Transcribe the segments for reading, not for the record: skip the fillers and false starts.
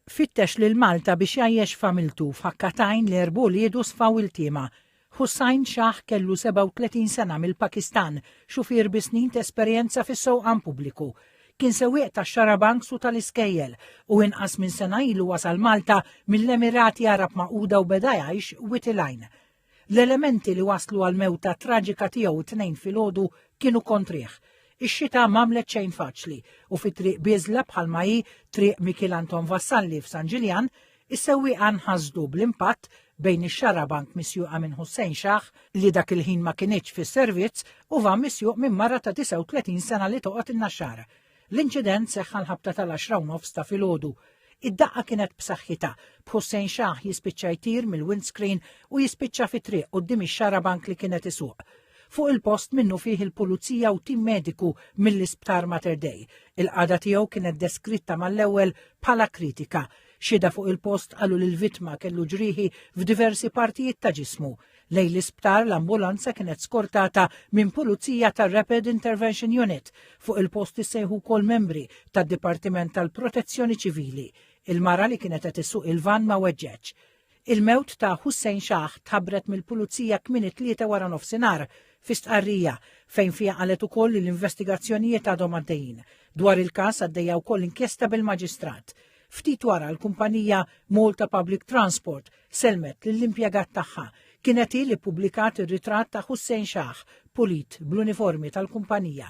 Fittex lil Malta biex jgħajjex familtu f'Hakkatajn l-erbu li jedu sfaw il-tema. Hussain Shah kellu 37 sena mill-Pakistan, xufier bisnin ta' esperjenza fis-sewqan pubbliku. Kien sewwieq tax-xarabanks u tal-iskejjel u inqas minn sena ilu wasal Malta mill-Emirati Arab Magħquda u beda jgħix witilajn. L-elementi li waslu għal mewta traġika tiegħu it-tnejn filgħodu kienu kontrih. Ix-xita m'għamlet xejn faċli u fit-triq Biżla bħalma hi triq Mikil Anton Vassalli f'San Ġiljan, is-sewwieqa nħażdu bl-impatt bejn ix-xarabank misjuqa minn Hussein Shah li dak il-ħin ma kinitx fis-servizz u van misjuq minn mara ta' 39 sena li toqgħod in-naxxar. L-inċident seħħa l-ħabta tal-10 ta' filgħodu. Id-daqqa kienet b'saħħitha b'Hussein Shah jispiċċa jtir mill-windscreen u jispiċċa fit-triq quddiem ix-xarabank li kienet isuq. Fuq il-post minnu fih il-pulizija u tim mediku mill-isptar Mater Dei. Il-qada tiegħu kienet deskritta mal-ewwel bħala kritika. Xhieda fuq il-post qalu li l-vittma kellu ġrieħi f'diversi partijiet ta' ġismu. Lejn l-isptar l-ambulanza kienet skortata minn pulizija tar-Rapid Intervention Unit. Fuq il-post issejħu wkoll membri tad-Dipartiment tal-Protezzjoni Ċivili. Il-mara li kienet qed issuq il-van ma weġġeġ. Il-mewt ta' Hussein Shah tħabbret mill-pulizija kmini 3 wara nofsinhar fi stqarrija fejn fiha qalet ukoll li l-investigazzjonijiet għadhom għaddejjin. Dwar il-każ għaddejja wkoll inkjesta bil-Maġistrat. Ftit wara l-kumpanija Malta Public Transport selmet lill-impjegat tagħha kienet hi li ppubblikat ir-ritratt ta' Hussein Shah pulit bl-uniformi tal-kumpanija.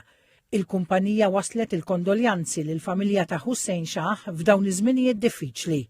Il-kumpanija waslet il-kondoljanzi lill-familja ta' Hussein Shah f'dawn iż-żminijiet diffiċli.